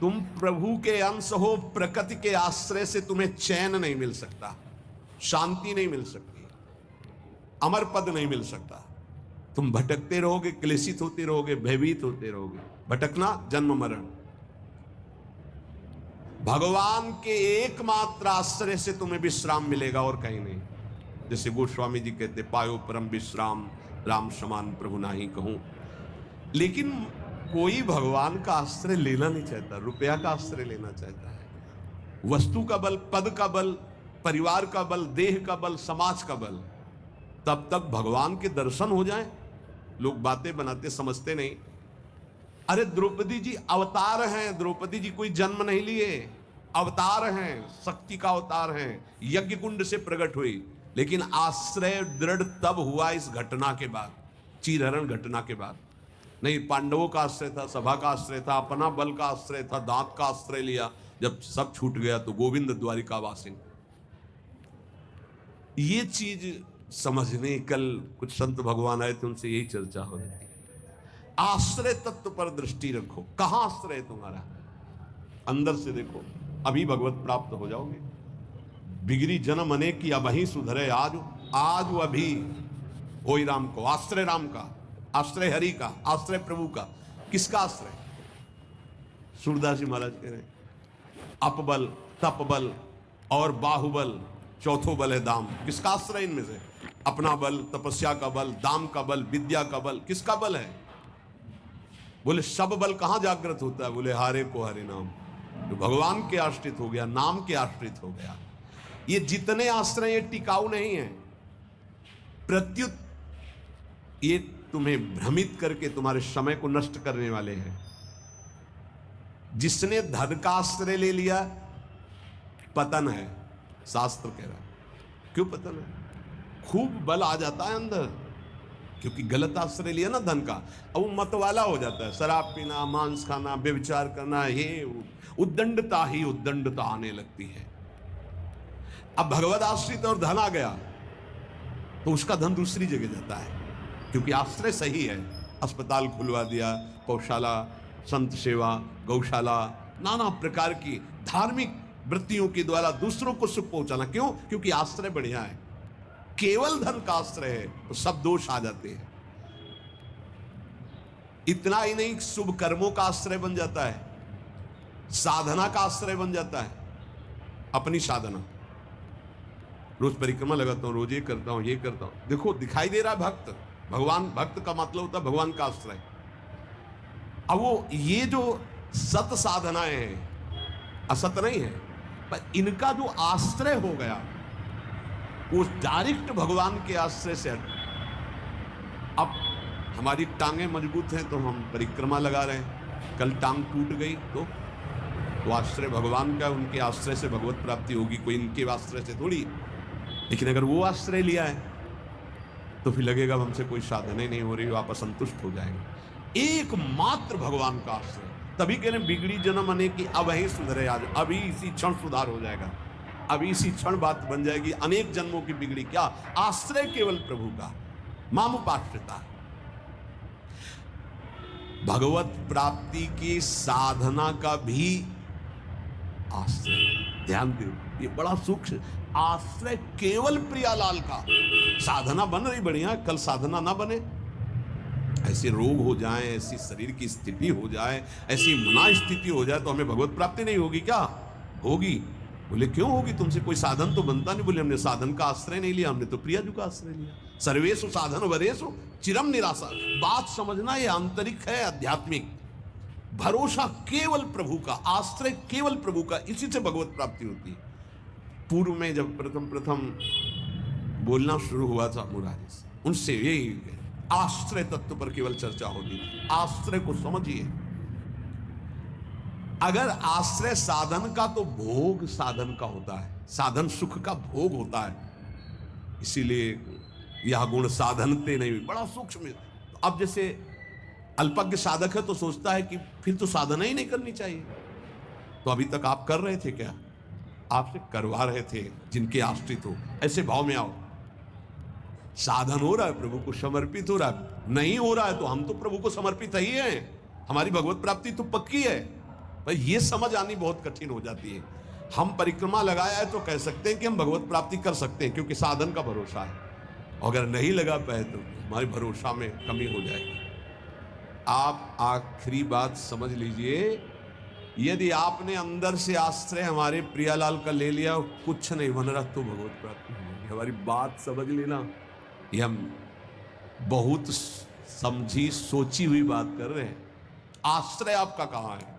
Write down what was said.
तुम प्रभु के अंश हो, प्रकृति के आश्रय से तुम्हें चैन नहीं मिल सकता, शांति नहीं मिल सकती, अमर पद नहीं मिल सकता। तुम भटकते रहोगे, क्लेशित होते रहोगे, भयभीत होते रहोगे। भटकना जन्म मरण। भगवान के एकमात्र आश्रय से तुम्हें विश्राम मिलेगा और कहीं नहीं। जैसे गोस्वामी जी कहते, पायो परम विश्राम, राम समान प्रभु नाही कहूं। लेकिन कोई भगवान का आश्रय लेना नहीं चाहता, रुपया का आश्रय लेना चाहता है। वस्तु का बल, पद का बल, परिवार का बल, देह का बल, समाज का बल। तब तक भगवान के दर्शन हो जाएं, लोग बातें बनाते समझते नहीं। अरे द्रौपदी जी अवतार हैं, द्रौपदी जी कोई जन्म नहीं लिए, अवतार हैं, शक्ति का अवतार हैं, यज्ञ कुंड से प्रकट हुई। लेकिन आश्रय दृढ़ तब हुआ इस घटना के बाद, चीरहरण घटना के बाद। नहीं, पांडवों का आश्रय था, सभा का आश्रय था, अपना बल का आश्रय था, दांत का आश्रय लिया। जब सब छूट गया तो गोविंद द्वारिका वासिन। ये चीज समझने, कल कुछ संत भगवान आए थे, उनसे यही चर्चा हो रही थी। आश्रय तत्व पर दृष्टि रखो। कहां आश्रय है तुम्हारा? अंदर से देखो, अभी भगवत प्राप्त हो जाओगे। बिगड़ी जन्म अनेक की, अब ही सुधरे आज आज अभी। होई राम को आश्रय, राम का आश्रय, हरि का आश्रय, प्रभु का। किसका आश्रय? सूरदास जी महाराज कह रहे हैं, अपबल, तपबल और बाहुबल, चौथो बल है दाम। किसका आश्रय इनमें से? अपना बल, तपस्या का बल, दाम का बल, विद्या का बल। किसका बल है? बोले सब बल कहां जागृत होता है? बोले हारे को हरे नाम। तो भगवान के आश्रित हो गया, नाम के आश्रित हो गया। ये जितने आश्रय ये टिकाऊ नहीं है, प्रत्युत ये तुम्हें भ्रमित करके तुम्हारे समय को नष्ट करने वाले हैं। जिसने धन का आश्रय ले लिया, पतन है, शास्त्र कह रहा है। क्यों पतन है? खूब बल आ जाता है अंदर, क्योंकि गलत आश्रय लिया ना धन का। अब वो मत वाला हो जाता है, शराब पीना, मांस खाना, व्यभिचार करना, ये उद्दंडता ही उद्दंडता आने लगती है। अब भगवत आश्रित और धन आ गया तो उसका धन दूसरी जगह जाता है, क्योंकि आश्रय सही है। अस्पताल खुलवा दिया, पौशाला, संत सेवा, गौशाला, नाना प्रकार की धार्मिक वृत्तियों के द्वारा दूसरों को सुख पहुंचाना। क्यों? क्योंकि आश्रय बढ़िया है। केवल धन का आश्रय है तो सब दोष आ जाते हैं। इतना ही नहीं, शुभ कर्मों का आश्रय बन जाता है, साधना का आश्रय बन जाता है। अपनी साधना, रोज परिक्रमा लगाता हूं, रोज ये करता हूं, ये करता हूं। देखो दिखाई दे रहा है भक्त। भगवान, भक्त का मतलब होता है भगवान का आश्रय। अब वो ये जो सत साधनाएं हैं, असत नहीं है, पर इनका जो आश्रय हो गया वो डायरेक्ट भगवान के आश्रय से हट। अब हमारी टांगें मजबूत हैं तो हम परिक्रमा लगा रहे हैं, कल टांग टूट गई तो आश्रय भगवान का, उनके आश्रय से भगवत प्राप्ति होगी, कोई इनके आश्रय से थोड़ी। लेकिन अगर वो आश्रय लिया है तो फिर लगेगा हमसे कोई साधना ही नहीं हो रही, आप असंतुष्ट हो जाएंगे। एकमात्र भगवान का आश्रय। तभी कह रहे बिगड़ी जन्म अनेक की, अब ही सुधरे आज, अभी इसी क्षण सुधार हो जाएगा, अभी इसी क्षण बात बन जाएगी। अनेक जन्मों की बिगड़ी क्या? आश्रय केवल प्रभु का, मामुपाश्रिता। भगवत प्राप्ति की साधना का भी आश्रय, ध्यान दो, ये बड़ा सूक्ष्म आश्रय। केवल प्रियालाल का साधना बन रही बढ़िया, कल साधना ना बने, ऐसे रोग हो जाए, ऐसी शरीर की स्थिति हो जाए, ऐसी मना स्थिति हो जाए तो हमें भगवत प्राप्ति नहीं होगी क्या? होगी। बोले क्यों होगी? तुमसे कोई साधन तो बनता नहीं। बोले हमने साधन का आश्रय नहीं लिया, हमने तो प्रियाजू का आश्रय लिया। सर्वेषु साधन वरेषु चिरम निराशा। बात समझना, ये आंतरिक है, आध्यात्मिक। भरोसा केवल प्रभु का, आश्रय केवल प्रभु का, इसी से भगवत प्राप्ति होती है। पूर्व में जब प्रथम बोलना शुरू हुआ था मुरारी से, उनसे यही आश्रय तत्व पर केवल चर्चा होती थी। आश्रय को समझिए। अगर आश्रय साधन का, तो भोग साधन का होता है, साधन सुख का भोग होता है। इसीलिए यह गुण साधनते नहीं, बड़ा सूक्ष्म। अब जैसे अल्पज्ञ साधक है तो सोचता है कि फिर तो साधना ही नहीं करनी चाहिए। तो अभी तक आप कर रहे थे क्या? आपसे करवा रहे थे जिनके आश्रित हो। ऐसे भाव में आओ। साधन हो रहा है, प्रभु को समर्पित हो रहा है। नहीं हो रहा है तो हम तो प्रभु को समर्पित ही हैं। हमारी भगवत प्राप्ति तो पक्की है। पर ये समझ आनी बहुत कठिन हो जाती है। हम परिक्रमा लगाया है तो कह सकते हैं कि हम भगवत प्राप्ति कर सकते हैं, क्योंकि साधन का भरोसा है। अगर नहीं लगा पाए तो हमारे भरोसा में कमी हो जाएगी। आप आखिरी बात समझ लीजिए, यदि आपने अंदर से आश्रय हमारे प्रियालाल का ले लिया, कुछ नहीं बन रहा तो भगवत प्राप्ति होगी। हमारी बात समझ लेना, ये हम बहुत समझी सोची हुई बात कर रहे हैं। आश्रय आपका कहाँ है?